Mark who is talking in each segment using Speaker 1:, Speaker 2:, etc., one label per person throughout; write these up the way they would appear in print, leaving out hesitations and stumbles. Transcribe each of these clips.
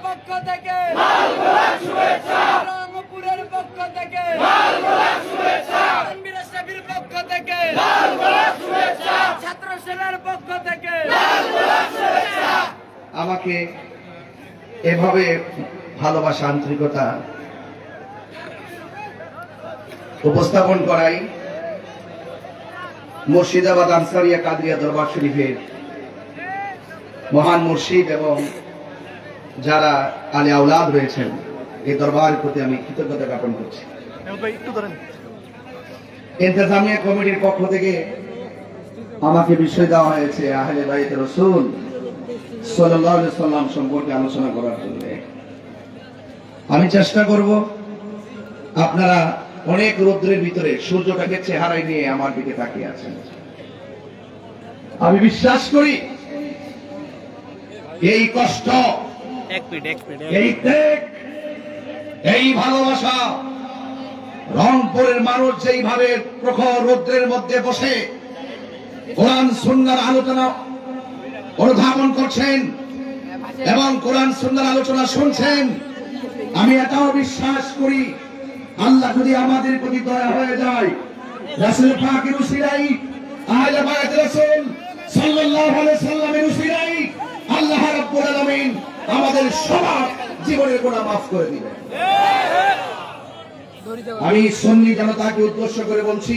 Speaker 1: পক্ষ থেকে রংপুরের পক্ষ থেকে পক্ষ থেকে ছাত্র সেনার পক্ষ থেকে
Speaker 2: আমাকে এভাবে ভালোবাসা আন্তরিকতা উপস্থাপন করাই মুর্শিদাবাদ আনসারিয়া কাদরিয়া দরবার শরীফের মহান মুর্শিদ এবং যারা আলে আওলাদ রয়েছেন এই দরবারের প্রতি আমি কৃতজ্ঞতা জ্ঞাপন করছি। ইন্তেজামিয়া কমিটির পক্ষ থেকে আমাকে বিষয় দেওয়া হয়েছে আহলে বাইত রাসূল সাল্লাল্লাহু আলাইহি সাল্লাম সম্পর্কে আলোচনা করার জন্য। আমি চেষ্টা করব, আপনারা অনেক রৌদ্রের ভিতরে সূর্যটাকে চেহারায় নিয়ে আমার দিকে তাকিয়ে আছেন। আমি বিশ্বাস করি এই কষ্ট, এই ত্যাগ, এই ভালোবাসা রংপুরের মানুষ যেইভাবে প্রখর রৌদ্রের মধ্যে বসে কোরআন সুন্নাহর আলোচনা অনুধাবন করছেন এবং কোরআন সুন্নাহর আলোচনা শুনছেন, আমি এটাও বিশ্বাস করি আল্লাহ যদি আমাদের প্রতি দয়া হয়ে যায়, রাসূল পাকের উসিলাই, আহলে বাইত রাসূল সাল্লাল্লাহু আলাইহি সাল্লামের উসিলাই আল্লাহ রাব্বুল আলামিন আমাদের সবার জীবনের গুনাহ মাফ করে দিবেন। আমি সুন্নি জনতাকে উদ্দেশ্য করে বলছি,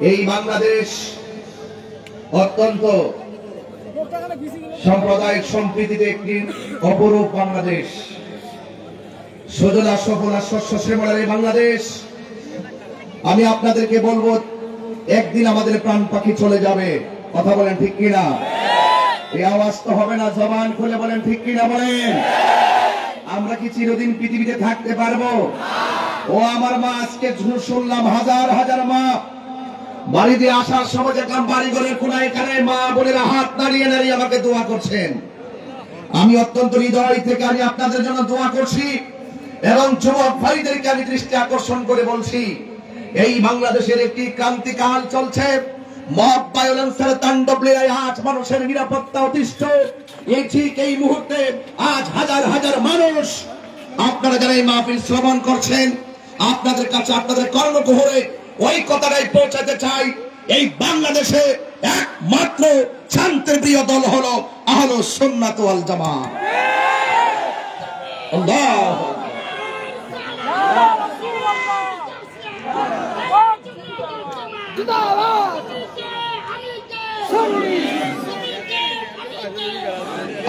Speaker 2: এই বাংলাদেশ অত্যন্ত সাম্প্রদায়িক সম্প্রীতিতে একটি অপরূপ বাংলাদেশ, সজলা সফলা শস্য শ্যামলার এই বাংলাদেশ। আমি আপনাদেরকে বলবো, একদিন আমাদের প্রাণ পাখি চলে যাবে। কথা বলেন ঠিক কিনা? এই আওয়াজ তো হবে না, জবান খুলে বলেন ঠিক কিনা বলেন। আমরা কি চিরদিন পৃথিবীতে থাকতে পারবো? ও আমার মা, আজকে শুনলাম হাজার হাজার মা বাড়িতে আসার সময় দেখলাম বাড়ি ঘরের কোনায় কানায় মা বোনেরা হাত নাড়িয়ে নাড়িয়ে আমাকে দোয়া করছেন। আমি অত্যন্ত হৃদয় থেকে আমি আপনাদের জন্য দোয়া করছি এবং যুবক ভাইদেরকে আমি দৃষ্টি আকর্ষণ করে বলছি, এই বাংলাদেশের একটি ক্রান্তিকাল চলছে। মব ভায়োলেন্সের তাণ্ডব লীলায় আজ মানুষের নিরাপত্তা অতিষ্ঠ। এই ঠিক এই মুহূর্তে আজ হাজার হাজার মানুষ, আপনারা যারা এই মাহফিল শ্রবণ করছেন, আপনাদের কাছে আপনাদের কর্ণকুহরে ওই কথাটাই পৌঁছাতে চাই, এই বাংলাদেশে একমাত্র শান্তির প্রিয় দল হলো আহলুস সুন্নাত ওয়াল জামাত। আল্লাহু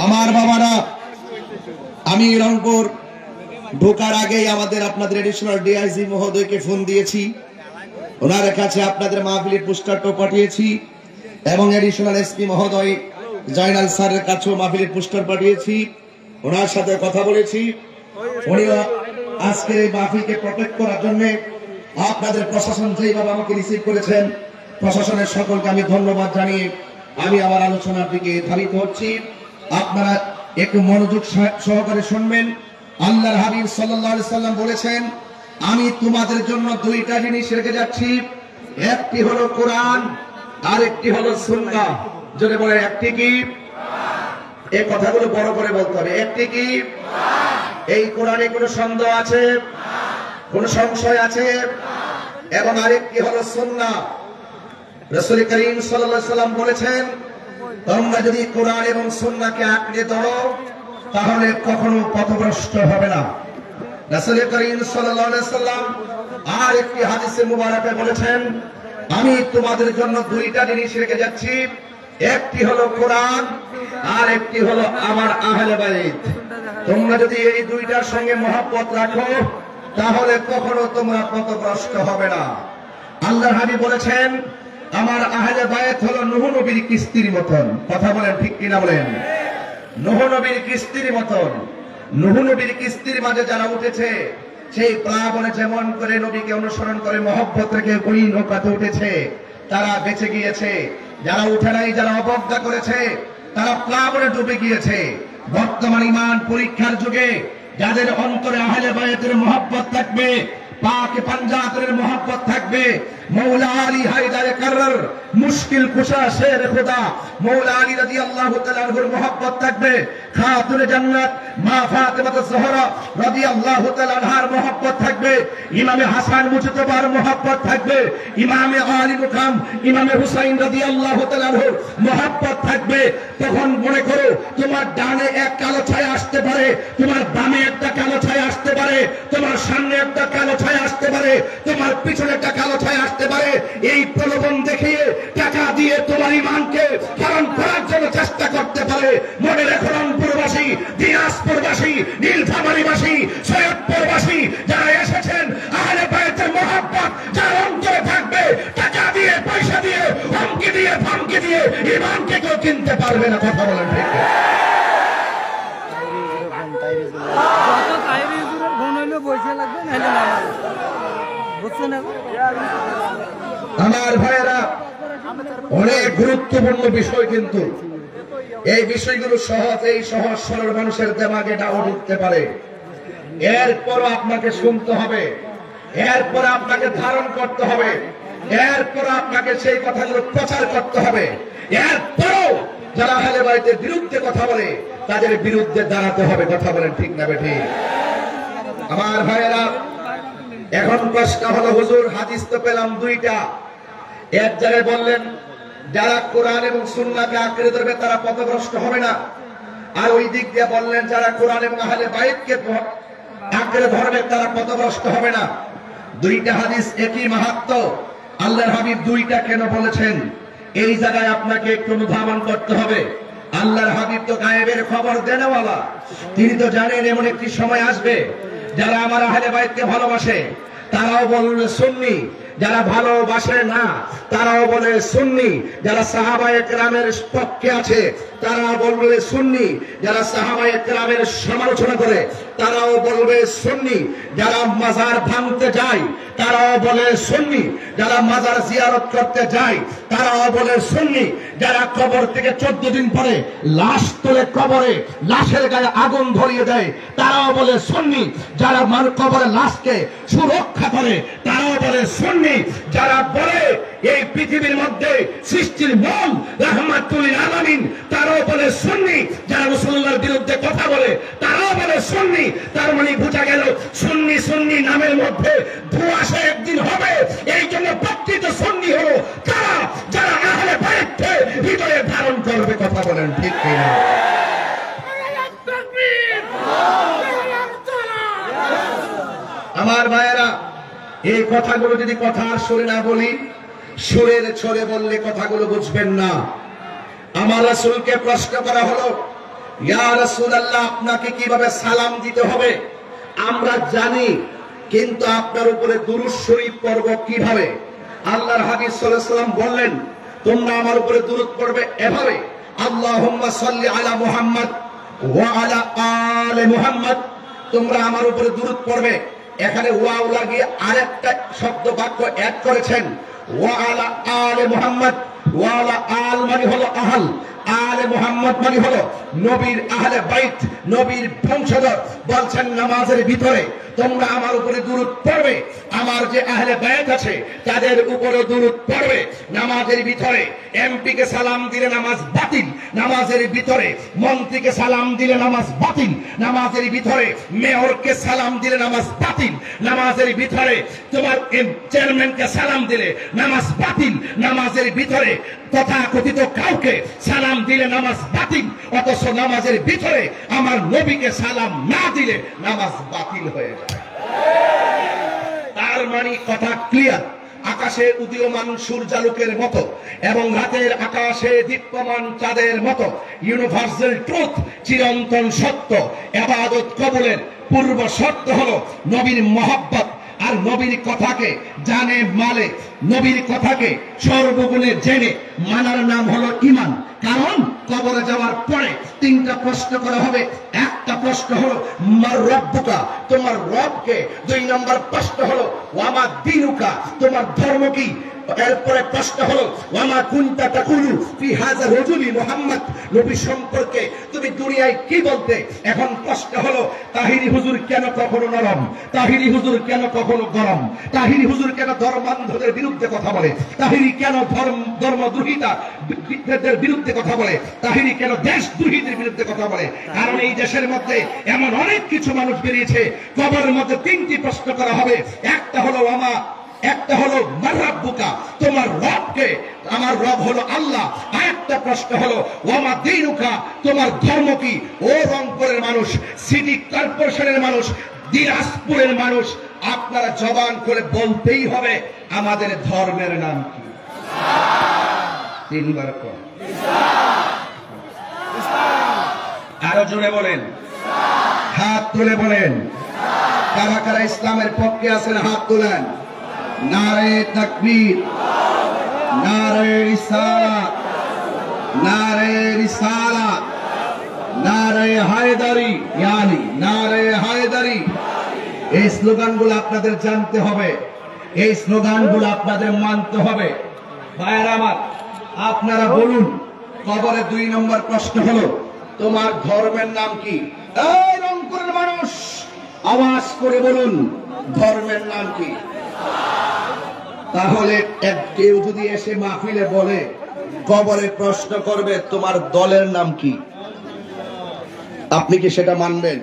Speaker 2: আমার বাবারা, আমি রংপুর ঢোকার আগেই আপনাদের এডিশনাল ডিআইজি মহোদয়কে ফোন দিয়েছি, ওনার কাছে আপনাদের মাহফিলের পোস্টারটা পাঠিয়েছি এবং এডিশনাল এসপি মহোদয় জয়নাল স্যারের কাছেও মাহফিলের পোস্টার পাঠিয়েছি, ওনার সাথে কথা বলেছি। উনি আজকের এই মাহফিলকে প্রটেক্ট করার জন্য আপনাদের প্রশাসন যেভাবে আমাকে রিসিভ করেছেন, প্রশাসনের সকলকে আমি ধন্যবাদ জানিয়ে আমি আমার আলোচনার দিকে ধাবিত হচ্ছি। আপনারা একটু মনোযোগ সহকারে শুনবেন। আল্লাহর হাবিব সাল্লাল্লাহু আলাইহি সাল্লাম বলেছেন, আমি তোমাদের জন্য দুইটা জিনিস রেখে যাচ্ছি, একটি হলো কোরআন আর একটি হলো সুন্নাহ। যদি বলে একটি কি? এই কথাগুলো বড় করে বলতে হবে। একটি কি? এই কোরআনে কোনো সন্দেহ আছে? কোন সংশয় আছে? এবং আরেকটি হলো সুন্নাহ। রাসূল করিম সাল্লাল্লাহু আলাইহি সাল্লাম বলেছেন, তোমরা যদি কোরআন এবং সুন্নাহকে আঁকড়ে ধরো তাহলে কখনো পথভ্রষ্ট হবে না। রাসূল করিম সাল্লাল্লাহু আলাইহি সাল্লাম আর একটি হাদিসে মুবারাকে বলেছেন, আমি তোমাদের জন্য দুইটা জিনিস রেখে যাচ্ছি, একটি হলো কোরআন আর একটি হলো আমার আহলে বাইত। তোমরা যদি এই দুইটার সঙ্গে মহব্বত রাখো তাহলে কখনো তোমরা পথভ্রষ্ট হবে না। আল্লাহর হাবিব বলেছেন, আমার আহলে বাইত হলো নূহ নবীর কিস্তির মতন। কথা বলেন ঠিক কিনা বলেন? নূহ নবীর কিস্তির মতন। নূহ নবীর কিস্তির মাঝে যারা উঠেছে, সেই প্লাবনে যেমন করে নবীকে অনুসরণ করে মহব্বত রেখে ওই নৌকাতে উঠেছে, তারা বেঁচে গিয়েছে। যারা উঠে নাই, যারা অবজ্ঞা করেছে, তারা প্লাবনে ডুবে গিয়েছে। বর্তমান ঈমান পরীক্ষার যুগে যাদের অন্তরে আহলে বাইতের মহব্বত থাকবে, পাক পাঞ্জাতের মোহাব্বত থাকবে, মৌলা আলী হায়দারে কারর মুশকিল কুশা শের খোদা মৌলা আলী রাদিয়াল্লাহু তাআলা আনহুর মোহাব্বত থাকবে, খাতুনে জান্নাত মা ফাতেমা জোহরা রাদিয়াল্লাহু তাআলা আনহার মোহাব্বত থাকবে, ইমামে হাসান মুজতবার মোহাব্বত থাকবে, ইমামে আলী মুকাম ইমামে হুসাইন রাদিয়াল্লাহু তাআলা আনহুর মোহাব্বত থাকবে। তখন মনে করো তোমার ডানে এক কালো ছায়া আসতে পারে, তোমার বামে একটা কালো ছায়া আসতে পারে, তোমার সামনে একটা কালো ছায়া আসতে পারে, তোমার পিছনে একটা কালো ছায়া আসতে পারে। এই প্রলোভন দেখিয়ে টাকা দিয়ে তোমার ইমানকে হরণ করার জন্য চেষ্টা করতে পারে। মনে রেখো রংপুরবাসী, দিনাজপুরবাসী, নীলফামারীবাসী, সৈয়দপুরবাসী যারা এসেছেন, আহলে বায়তের মোহাব্বত যার অন্তরে থাকবে, টাকা দিয়ে পয়সা দিয়ে হুমকি দিয়ে ফামকি দিয়ে ইমানকে কেউ কিনতে পারবে না। কথা বলেন ঠিক? আমার ভাইয়েরা, অনেক গুরুত্বপূর্ণ বিষয়, কিন্তু এই বিষয়গুলো সহজ সরল মানুষের দেমাগে ডাউট উঠতে পারে। এরপরও আপনাকে শুনতে হবে, এরপর আপনাকে ধারণ করতে হবে, এরপর আপনাকে সেই কথাগুলো প্রচার করতে হবে। এরপরও যারা আহলে বাইতের বিরুদ্ধে কথা বলে তাদের বিরুদ্ধে দাঁড়াতে হবে। কথা বলেন ঠিক না বেঠিক? আমার ভাইয়েরা, এখন প্রশ্ন হলো, হুজুর হাদিস তো পেলাম দুইটা, এক জায়গায় বললেন যারা কোরআন এবং সুন্নাহকে আঁকড়ে ধরবে তারা পথভ্রষ্ট হবে না, আর ওই দিক দিয়ে বললেন যারা কোরআন এবং আহলে বাইতকে আঁকড়ে ধরবে তারা পথভ্রষ্ট হবে না। দুইটা হাদিস একই মাহাত্ম্য, আল্লাহর হাবিব দুইটা কেন বলেছেন এই জায়গায় আপনাকে একটু অনুধাবন করতে হবে। আল্লাহর হাবিব তো গায়েবের খবর দেনেওয়ালা, তিনি তো জানেন এমন একটি সময় আসবে যারা আমার আহলে বাইতকে ভালোবাসে তারাও বলবে সুন্নি, যারা ভালোবাসে না তারাও বলে সুন্নি, যারা সাহাবায়ে কেরামের পক্ষে আছে তারাও বলবে সুন্নি, যারা সাহাবায়ে কেরামের সমালোচনা করে তারাও বলবে সুন্নি, যারা মাজার ভাঙতে যায় তারাও বলে সুন্নি, যারা মাজার জিয়ারত করতে যায় তারাও বলে সুন্নি, যারা কবর থেকে 14 দিন পরে লাশ তোলে কবরে লাশের গায়ে আগুন ধরিয়ে দেয় তারাও বলে সুন্নি, যারা কবরে লাশকে সুরক্ষা করে তারাও বলে সুন্নি, যারা বলে এই পৃথিবীর মধ্যে সৃষ্টির মূল রাহমাতুল আলামিন তারাও বলে সুন্নি, যারা রাসূলুল্লাহর বিরুদ্ধে কথা বলে তারাও বলে সুন্নি। তার মানে বোঝা গেল সুন্নি সুন্নি নামের মধ্যে ধোঁয়াশা একদিন হবে। এই জন্য প্রকৃত সুন্নি হলো তারা যারা আহলে বাইতকে হৃদয়ে ধারণ করবে। কথা বলেন ঠিক কিনা? আমার ভাইয়েরা, এই কথাগুলো যদি কথার সুরে না বলি, সুরের ছড়ে বললে কথাগুলো বুঝবেন না। আমার রাসূলকে প্রশ্ন করা হলো, ইয়া রাসূলুল্লাহ আপনাকে কিভাবে সালাম দিতে হবে আমরা জানি, কিন্তু আপনার উপরে দুরূদ শরীফ পড়ব কিভাবে? আল্লাহর হাবিব সাল্লাল্লাহু আলাইহি ওয়াসাল্লাম বললেন তোমরা আমার উপরে দুরূদ পড়বে এভাবে, আল্লাহুম্মা সাল্লি আলা মুহাম্মদ ওয়া আলা আলি মুহাম্মদ। তোমরা আমার উপরে দুরূদ পড়বে, এখানে ওয়াও লাগিয়ে আরেকটা শব্দ বাক্য অ্যাড করেছেন, ওয়া আলা আলি মুহাম্মদ। ওয়া আলা আল মানে হলো আহল, আলে মুহাম্মদ মানে হলো নবীর আহলে বাইত, নবীর বংশধর। বলছেন নামাজের ভিতরে তোমরা আমার উপরে দুরূদ পড়বে, আমার যে আহলে বাইত আছে তাদের উপরে দুরূদ পড়বে। নামাজের ভিতরে এমপি কে সালাম দিলে নামাজ বাতিল, নামাজের ভিতরে মন্ত্রীকে সালাম দিলে নামাজ বাতিল, নামাজের ভিতরে মেয়রকে সালাম দিলে নামাজ বাতিল, নামাজের ভিতরে তোমার চেয়ারম্যানকে সালাম দিলে নামাজ বাতিল, নামাজের ভিতরে তথাকথিত কাউকে সালাম দিলে নামাজ বাতিল। অথচ নামাজের ভিতরে আমার নবীকে সালাম না দিলে নামাজ বাতিল হয়ে যায়। তার মানে কথা ক্লিয়ার, আকাশে উদীয়মান সূর্যালোকের মতো এবং রাতের আকাশে দীপ্যমান চাঁদের মতো ইউনিভার্সাল ট্রুথ, চিরন্তন সত্য। ইবাদত কবুলের পূর্ব শর্ত হলো নবীর মহব্বত, আর নবীর কথাকে জানে মানে, নবীর কথাকে সর্বগুণে জেনে মানার নাম হলো ঈমান। কারণ কবরে যাওয়ার পরে 3টা প্রশ্ন করা হবে। একটা প্রশ্ন হলো মার রব্বুকা, তোমার রবকে। 2 নম্বর প্রশ্ন হলো ওয়ামা দীনুকা, তোমার ধর্ম কি। এরপরে প্রশ্ন হলো ওয়ামা কুনতা তাকুলু ফি হাযা রাজুলি মুহাম্মদ, নবী সম্পর্কে তুমি দুনিয়ায় কি বলতে। এখন প্রশ্ন হলো তাহিরি হুজুর কেন কখনো নরম, তাহিরি হুজুর কেন কখনো গরম, তাহিরি হুজুর কেন ধর্মান্ধদের বিরুদ্ধে কথা বলে, তাহিরি কেন ধর্মদ্রোহিতাদের বিরুদ্ধে কথা বলে, তাহিরি কেন দেশদ্রোহীদের বিরুদ্ধে কথা বলে। কারণ এই দেশের মধ্যে এমন অনেক কিছু মানুষ বেরিয়েছে, কবরের মধ্যে তিনটি প্রশ্ন করা হবে। একটা হলো মাররাব্বুকা, তোমার রবকে, আমার রব হলো আল্লাহ। আরেকটা প্রশ্ন হলো ওয়ামা দীনুকা, তোমার ধর্ম কি। ও রংপুরের মানুষ, সিটি কর্পোরেশনের মানুষ, দিনাজপুরের মানুষ, আপনারা জবান করে বলতেই হবে আমাদের ধর্মের নাম কি। তিনবার কর, আরো জোরে বলেন, হাত তুলে বলেন। কারা কারা ইসলামের পক্ষে আছেন হাত তুলেন। নারে তাকবীর, নারে রিসালাত, নারে রিসালাত, নারে হায়দারি, ইয়ানি নারে হায়দারি। এই স্লোগানগুলো আপনাদের জানতে হবে, এই স্লোগানগুলো আপনাদের মানতে হবে। ভাইয়েরা আমার, আপনারা বলুন, কবরে 2 নম্বর প্রশ্ন হলো তোমার ধর্মের নাম কি। এই রংপুরের মানুষ আওয়াজ করে বলুন ধর্মের নাম কি। তাহলে কেউ যদি এসে মাহফিলে বলে কবরে প্রশ্ন করবে তোমার দলের নাম কি, আপনি কি সেটা মানবেন?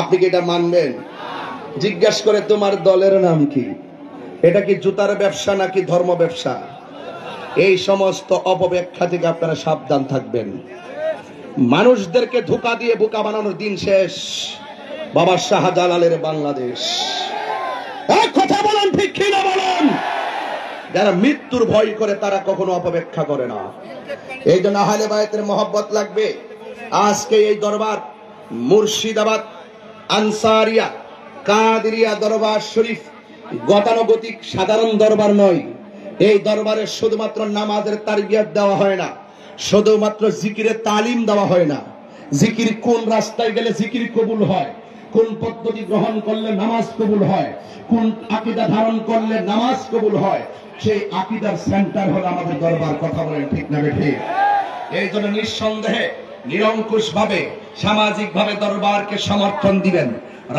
Speaker 2: আপনি কি এটা মানবেন? জিজ্ঞাসা করে তোমার দলের নাম কি, এটা কি জুতার ব্যবসা নাকি ধর্ম ব্যবসা? এই সমস্ত অপব্যাখ্যা থেকে আপনারা সাবধান থাকবেন। মানুষদেরকে ধোঁকা দিয়ে বোকা বানানোর দিন শেষ। বাবা শাহজালালের বাংলাদেশ। এক কথা বলেন, ঠিক কি না বলেন? যারা মৃত্যুর ভয় করে তারা কখনো অপব্যাখ্যা করে না। এই জন্য আহলে বায়তের মহব্বত লাগবে। আজকে এই দরবার মুর্শিদাবাদ আনসারিয়া কাদেরিয়া দরবার শরীফ গতানুগতিক সাধারণ দরবার নয়। এই দরবারে শুধুমাত্র নামাজের তারবিয়াত দেওয়া হয় না, শুধুমাত্র জিকিরের তালিম দেওয়া হয় না। জিকির কোন রাস্তায় গেলে জিকির কবুল হয়, কোন পদ্ধতি গ্রহণ করলে নামাজ কবুল হয়, কোন আকীদা ধারণ করলে নামাজ কবুল হয়, সেই আকীদার সেন্টার হলো আমাদের দরবার। কথা বলেন ঠিক না বেঠিক? এই জন্য নিঃসন্দেহে নিরঙ্কুশ ভাবে সামাজিক ভাবে দরবারকে সমর্থন দিবেন,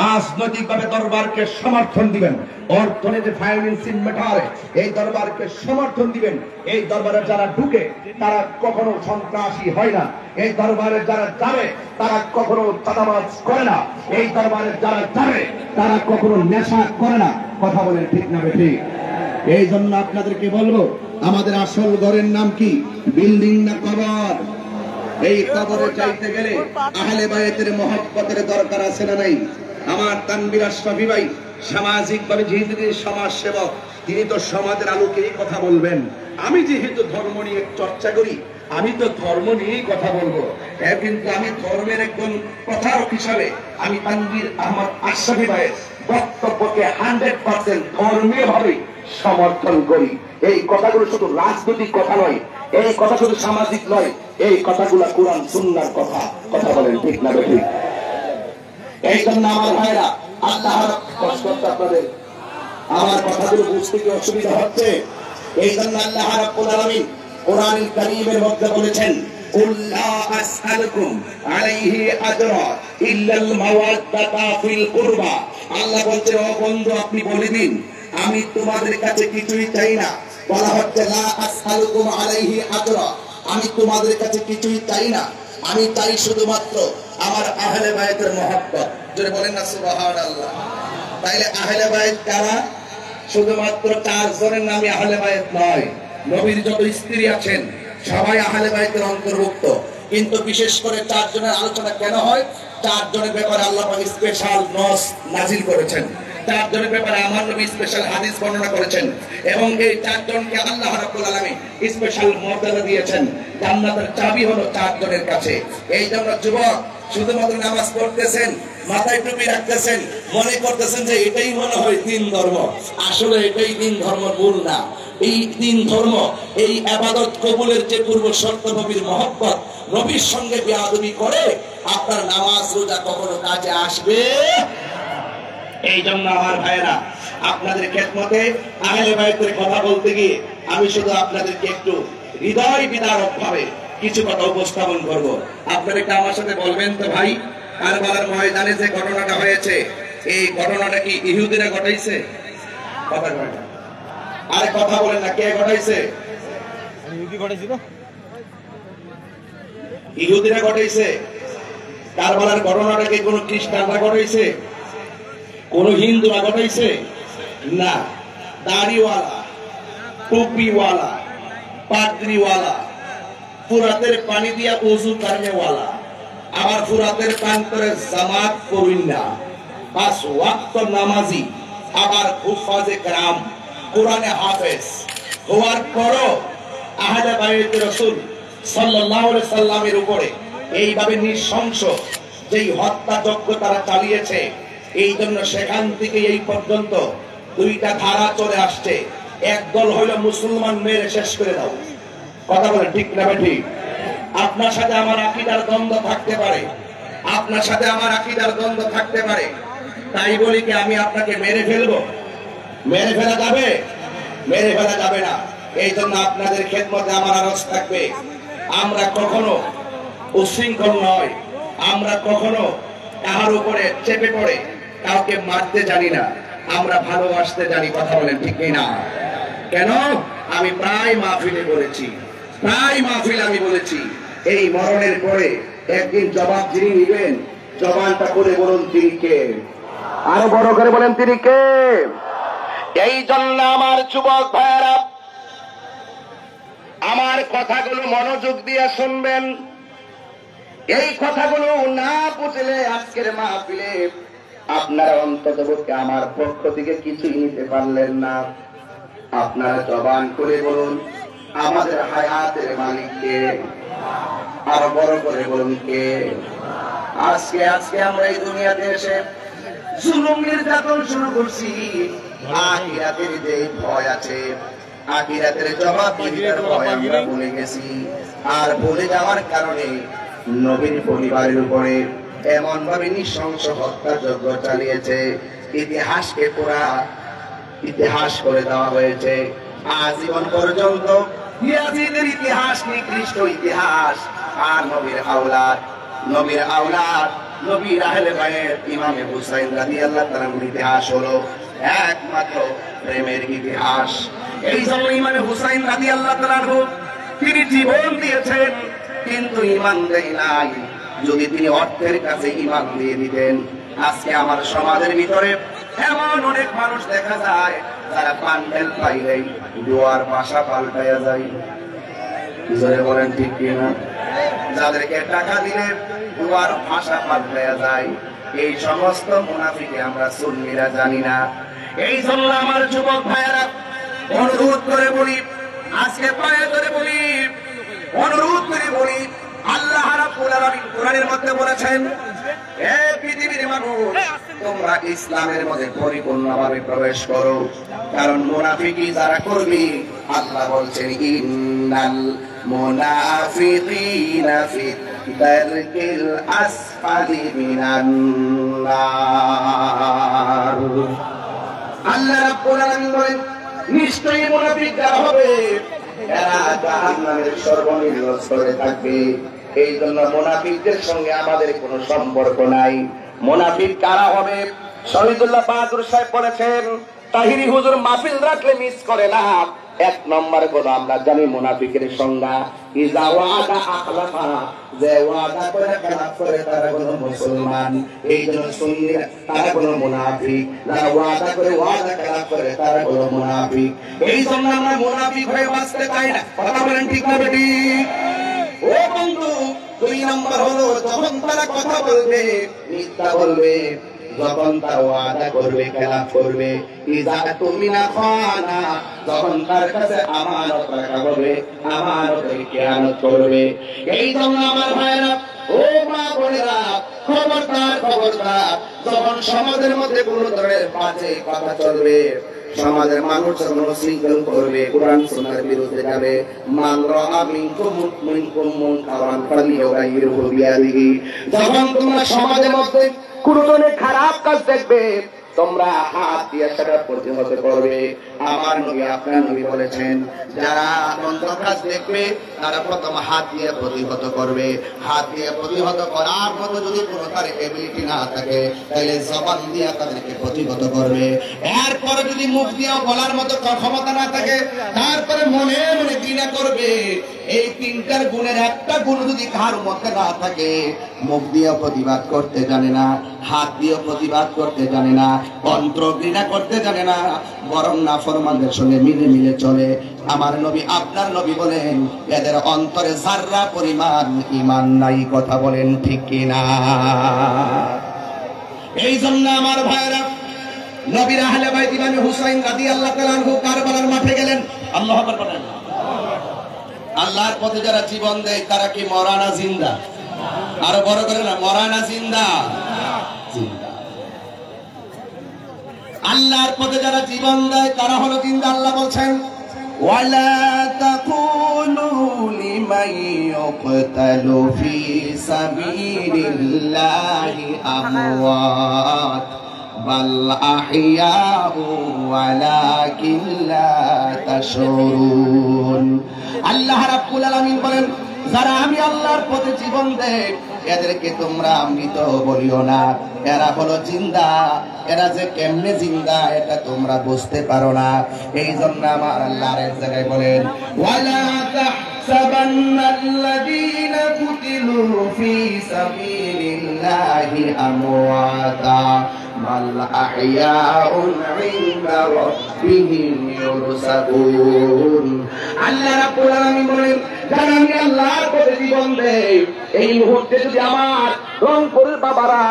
Speaker 2: রাজনৈতিক ভাবে দরবারকে সমর্থন দিবেন, অর্থনীতি ফাইন্যান্সিং ম্যাটারে এই দরবারকে সমর্থন দিবেন। এই দরবারে যারা ঢুকে তারা কখনো সন্ত্রাসী হয় না, এই দরবারে যারা যাবে তারা কখনো চাঁদাবাজ করে না, এই দরবারে যারা যাবে তারা কখনো নেশা করে না। কথা বলেন ঠিক না বেঠিক? এই জন্য আপনাদেরকে বলবো আমাদের আসল ঘরের নাম কি, বিল্ডিং না কবর? এই কবরে চাইতে গেলে আহলে বায়তের মহব্বতের দরকার আছে না নাই? আমার তানভীর আশরাফী ভাই সামাজিক ভাবে যেহেতু সমাজ সেবক, তিনি তো সমাজের আলোকেই কথা বলবেন। আমি যেহেতু ধর্ম নিয়ে চর্চা করি, আমি তো ধর্ম নিয়েই কথা বলবো। কিন্তু আমি ধর্মের একজন প্রচারক হিসাবে আমি তানভীর আহমদ আশরাফী ভাইয়ের বক্তব্যকে 100% ধর্মীয় ভাবে সমর্থন করি। এই কথাগুলো শুধু রাজনৈতিক কথা নয়, এই কথা শুধু সামাজিক নয়, এই কথাগুলো কোরআন সুন্নাহর কথা। কথা বলেন ঠিক না বেঠিক? এই জন্য আমার ভাইরা, আল্লাহর কষ্ট আপনাদের আমার কথাগুলো বুঝতে কি অসুবিধা হচ্ছে? এই জন্য আল্লাহ রাব্বুল আলামিন কোরআনুল কারীমের মধ্যে বলেছেন, কুল লা আসআলুকুম আলাইহি আজরা ইল্লাল মাওয়াদ্দাতা ফিল কুরবা। আল্লাহ বলছেন, ও বন্ধু আপনি বলে দিন আমি তোমাদের কাছে কিছুই চাই না। বলা হচ্ছে লা আসআলুকুম আলাইহি আজরা, আমি তোমাদের কাছে কিছুই চাই না, আমি চাই শুধুমাত্র আমার আহলে বায়তের মহব্বত। যদি বলেন না সুবহানাল্লাহ। তাইলে আহলে বায়ত কারা? শুধুমাত্র 4 জনের নামে আহলে বায়ত নয়, নবীর যত স্ত্রী আছেন সবাই আহলে বায়তের অন্তর্ভুক্ত। কিন্তু বিশেষ করে 4 জনের আলোচনা কেন হয়? 4 জনের ব্যাপারে আল্লাহ পাক স্পেশাল নস নাজিল করেছেন, 4 জনের ব্যাপারে আমার নবী স্পেশাল হাদিস বর্ণনা করেছেন, এবং এই 4 জনকে আল্লাহ রাব্বুল আলামিন স্পেশাল মর্যাদা দিয়েছেন। জান্নাতের চাবি হলো 4 জনের কাছে। এই জন্য যুবক শুধুমাত্র নামাজ পড়তেছেন, মাথায় টুপি রাখতেছেন, মনে করতেছেন যে এটাই মনে হয় দিন ধর্ম। আসলে এটাই দিন ধর্মের মূল না। এই দিন ধর্ম, এই ইবাদত কবুলের যে পূর্ব শর্ত নবীর মহব্বত, নবীর সঙ্গে বেয়াদবি করে আপনার নামাজ রোজা কখনো কাজে আসবে। এই জন্য আমার ভাইয়েরা, আপনাদের খেদমতে আহলে বাইতের কথা বলতে গিয়ে আমি শুধু আপনাদেরকে একটু হৃদয় বিদারক ভাবে কিছু কথা উপস্থাপন করব। আপনারা কি আমার সাথে বলবেন তো ভাই, কারবালার ময়দানে যে ঘটনাটা হয়েছে, এই ঘটনাটা কি ইহুদিরা ঘটাইছে? কথা বলেন, আরে কথা বলেন না, কে ঘটাইছে? ইহুদিরা ঘটাইছে। কারবালার ঘটনাটা কি কোন খ্রিস্টানরা ঘটাইছে? কোন হিন্দুরা ঘটাইছে? না, দাড়িওয়ালা, টুপিওয়ালা, পাগড়িওয়ালা, ফুরাতের পানি দিয়া ওযু করনেওয়ালা, আবার ফুরাতের প্রান্তরে জামাত করেন না, 5 ওয়াক্ত নামাজি, আবার হুফাজে কেরাম, কোরআনে হাফেজ হওয়ার পরও আহলে বাইত রাসূল সাল্লাল্লাহু আলাইহি সাল্লামের উপরে এইভাবে নৃশংস যেই হত্যাযজ্ঞ তারা চালিয়েছে, এই জন্য সেখান থেকে এই পর্যন্ত 2টা ধারা চলে আসছে। একদল হইল মুসলমান মেরে শেষ করে দাও। কথা বলেন ঠিক না ঠিক? আপনার সাথে আমার আকীদার দ্বন্দ্ব থাকতে পারে, আপনার সাথে আমার আকীদার দ্বন্দ্ব থাকতে পারে, তাই বলি কি আমি আপনাকে মেরে ফেলবো? মেরে ফেলা যাবে? মেরে ফেলা যাবে না। এই জন্য আপনাদের খেদমতে আমার আরজ থাকবে, আমরা কখনো উশৃঙ্খল নয়, আমরা কখনো কাহার উপরে চেপে পড়ে কাউকে মারতে জানি না, আমরা ভালোবাসতে জানি। কথা বলেন ঠিক না? কেন? আমি প্রায় মাহফিলে বলেছি, প্রায় মাহফিল আমি বলেছি, এই মরণের পরে একদিন জবাব যিনি নিবেন, জবানটা করে বলুন তিনি কে? আরো বড় করে বলেন তিনি কে? এই জন্য আমার যুবক ভাইয়েরা, আমার কথাগুলো মনোযোগ দিয়ে শুনবেন। এই কথাগুলো না বুঝলে আজকের মাহফিলে আপনারা অন্ততপক্ষে আমার পক্ষ থেকে কিছুই নিতে পারলেন না। আপনারা জবান করে বলুন আমাদের হায়াতের মালিক কে? আরো বড় করে বলুন কে? আজকে আমরা এই দুনিয়াতে এসে জুলুম নির্যাতন শুরু করছি, আখিরাতের যে ভয় আছে, আখিরাতের জবাবদিহিতার ভয় আমরা ভুলে গেছি। আর ভুলে যাওয়ার কারণে নবীর পরিবারের উপরে এমন ভাবে নৃশংস হত্যাযজ্ঞ চালিয়েছে, ইতিহাসকে পুরা ইতিহাস করে দেওয়া হয়েছে। আজীবন পর্যন্ত ইয়াজিদের ইতিহাস নিকৃষ্ট ইতিহাস। আর নবীর আওলাদ নবীর আহলে বাইত ইমামে হুসাইন রাদিয়াল্লাহু তাআলার ইতিহাস হলো একমাত্র প্রেমের ইতিহাস। এই জন্য ইমামে হুসাইন রাদিয়াল্লাহু তাআলা তিনি জীবন দিয়েছেন, কিন্তু ঈমান দেয় নাই। যদি তিনি অর্থের কাছে ঈমান দিয়ে দিতেন, আজকে আমার সমাজের ভিতরে এমন অনেক মানুষ দেখা যায় যারা পান্ডেল পাইলেই দুয়ার ভাষা পাল্টাইয়া যায়। জোরে বলেন ঠিক কিনা? যাদেরকে টাকা দিলে দুয়ার ভাষা পাল্টাইয়া যায়, এই সমস্ত মুনাফিকে আমরা সুন্নিরা জানি না। এই জন্য আমার যুবক ভাইয়েরা অনুরোধ করে বলি, আজকে পায়ে ধরে বলি, অনুরোধ করে বলি, আল্লাহ রাব্বুল আলামিন কোরআনের মধ্যে বলেছেন, হে পৃথিবীর মানুষ, তোমরা ইসলামের মধ্যে পরিপূর্ণভাবে প্রবেশ করো। কারণ মুনাফিকি যারা করবে, আল্লাহ বলছেন ইন্নাল মুনাফিকিনা ফি দারকিল আসফালি মিনান নার। আল্লাহ রাব্বুল আলামিন বলেন, নিশ্চয়ই মুনাফিক যারা হবে এরা জাহান্নামের সর্বনিম্ন স্তরে থাকবে। এই জন্য মুনাফিকদের সঙ্গে আমাদের কোনো সম্পর্ক নাই। মুনাফিক কারা হবে? শহীদুল্লাহ বাহাদুর সাহেব বলেছেন, তাহিরি হুজুর মাহফিল রাখলে মিস করে না। 1 নম্বর হলো আমরা জানি মুনাফিকের সংজ্ঞা, ইজা ওয়াদা আখলাফা, যে ওয়াদা করে খেলাফ করে তারা কোনো মুসলমান। এই জন্য সুন্নিরা তারা কোনো মুনাফিক, যারা ওয়াদা করে ওয়াদা খেলাফ করে তারা কোনো মুনাফিক। এই জন্য আমরা মুনাফিক হয়ে বাঁচতে চাই না। কথা বলেন ঠিক না বেটি? ও বন্ধু, 2 নম্বর হলো যখন তারা কথা বলবে মিথ্যা বলবে, যখন তার ওয়াদা করবে খেলাফ করবে। ইজা তুমিনা খানা, যখন তার কাছে আমানত রাখা হবে আমানতের খেয়ানত করবে। এই জন্য আমার ভাইরা, ও মা বোনেরা, খবরদার খবরদার, যখন সমাজের মধ্যে কোনো ধরনের বাজে কথা চলবে, সমাজের মানুষ যখন শৃঙ্খল করবে, কোরআন সুন্নাহর বিরুদ্ধে যাবে, মান রাআ মিনকুম মুনকারান ফালিয়ুগাইয়িরহু বিয়াদিহি, যখন তোমরা সমাজের মধ্যে কোন ধরনের খারাপ কাজ দেখবে, তোমরা হাত দিয়ে সেটা প্রতিহত করবে। আমার নবী আপনার নবী বলেছেন যারা মন্দ কাজ দেখবে তারা প্রথম হাত দিয়ে প্রতিহত করবে। হাত দিয়ে প্রতিহত করার মতো যদি কোনো তার এবিলিটি না থাকে তাহলে জবান দিয়ে তাদেরকে প্রতিহত করবে। এরপরে যদি মুখ দিয়ে বলার মতো ক্ষমতা না থাকে তারপরে মনে মনে ঘৃণা করবে। এই তিনটার গুণের একটা গুণ যদি কার মধ্যে না থাকে, মুখ দিয়ে প্রতিবাদ করতে জানে না, হাত দিয়ে প্রতিবাদ করতে জানে না, অন্তর ঘৃণা করতে জানে না, বরং নাফরমানদের সঙ্গে মিলে মিলে চলে, আমার নবী আপনার নবী বলেন এদের অন্তরে যাররা পরিমাণ ঈমান নাই। কথা বলেন ঠিক কিনা? এই জন্য আমার ভাইরা নবীর আহলে বাইত ইমাম হুসাইন রাদিয়াল্লাহু তাআলা আনহু কারবালার মাঠে গেলেন। আল্লাহু আকবার বলেন। আল্লাহর পথে যারা জীবন দেয় তারা কি মরা না জিন্দা? আরো বড় করে না, মরা না জিন্দা? জিন্দা। আল্লাহর পথে যারা জীবন দেয় তারা হলো জিন্দা। আল্লাহ বলছেন ওয়ালা তাকুলু লিমান ইউকতালু ফি সাবিলিল্লাহি আমওয়াত বাল আহইয়াউ ওয়ালাকিন লা তাশউরুন। আল্লাহ রাব্বুল আলামিন বলেন যারা আমি আল্লাহর পথে জীবন দেয় এদেরকে তোমরা মৃত বলিও না, এরা হলো জিন্দা। এরা যে কেমনে জিন্দা এটা তোমরা বুঝতে পারো না। এই জন্য আমার আল্লাহর এক জায়গায় বলেন ওয়ালা তাহসাবান্নাল্লাযীনা কুতিলু ফি সাবিলিল্লাহি আমওয়াতা বাল আহইয়াউন ইনদা রাব্বিহিম ইউরসাকুন। আল্লাহ রাব্বুল আলামিন বলেন যারা আমি আল্লাহর পথে জীবন দেই, এই মুহূর্তে যদি আমার রংপুরের বাবারা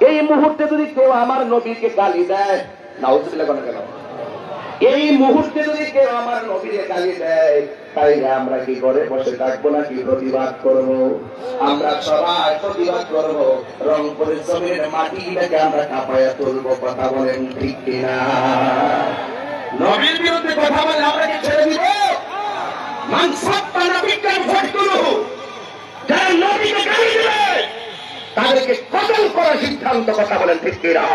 Speaker 2: এই মুহূর্তে যদি কেউ আমার নবীকে গালি দেয়, নাউজুবিল্লাহ কেন, এই মুহূর্তে যদি কেউ আমার নবীকে গালি দেয় তাইলে আমরা কি করে বসে থাকবো নাকি প্রতিবাদ করব? আমরা সবাই প্রতিবাদ করব। রংপুরের জমিনের মাটিটাকে আমরা কাঁপায়া তুলবো। কথা বলেন ঠিক কিনা? নবীর বিরুদ্ধে কথা বলে আমরা কি ছেড়ে দিব? মান সাব্বা নবিয়্যান ফাকতুলুহু। যারা নবীকে গালি দিবে তাদেরকে কতল করার সিদ্ধান্ত। কথা বলেন ঠিক কিনা?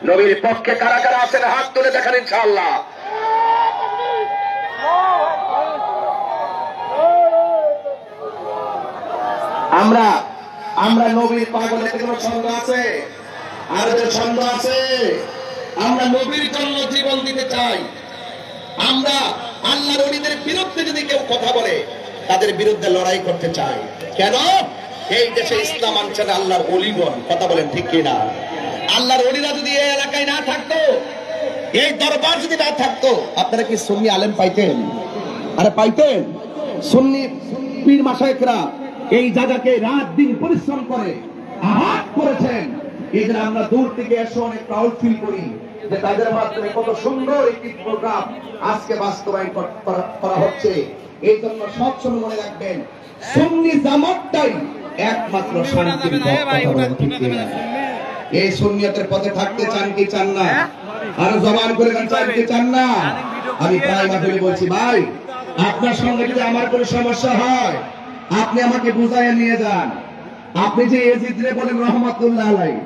Speaker 2: নবীর পক্ষে কারা কারা আছেন হাত তুলে দেখান ইনশাআল্লাহ। আমরা আমরা নবীর পাগলের কোনো ছন্দ আছে? আর যে ছন্দ আছে, আমরা নবীর জন্য জীবন দিতে চাই। আমরা আল্লাহর ওলিদের বিরুদ্ধে যদি কেউ কথা বলে তাদের বিরুদ্ধে লড়াই করতে চাই। কেন? এই দেশে ইসলাম আনছে না আল্লাহর ওলিগণ। কথা বলেন ঠিক কিনা? আল্লাহর ওলিরা যদি এই এলাকায় না থাকতো, এই দরবার যদি না থাকতো, আপনারা কি সুন্নি আলেম পাইতেন? আরে পাইতেন? সুন্নি পীর মাশায়েখরা এই জায়গাকে রাত দিন পরিশ্রম করে আহাত করেছেন। এই জন্য আমরা দূর থেকে এসে অনেক প্রাউড ফিল করি যে তাদের মাধ্যমে কত সুন্দর একটি প্রোগ্রাম আজকে বাস্তবায়ন করা হচ্ছে। এই জন্য সবসময় মনে রাখবেন সুন্নি জামাতটাই একমাত্র শান্তির পথ। এই সুন্নিয়তের পথে থাকতে চান কি চান না? আর জবান করে চান কি চান না? আমি প্রায় মাত্রই বলছি ভাই, আপনার সঙ্গে যদি আমার কোনো সমস্যা হয় আপনি আমাকে বুঝাইয়া নিয়ে যান। আপনি যে এজিদ রে বলেন রহমাতুল্লাহ আলাইহি,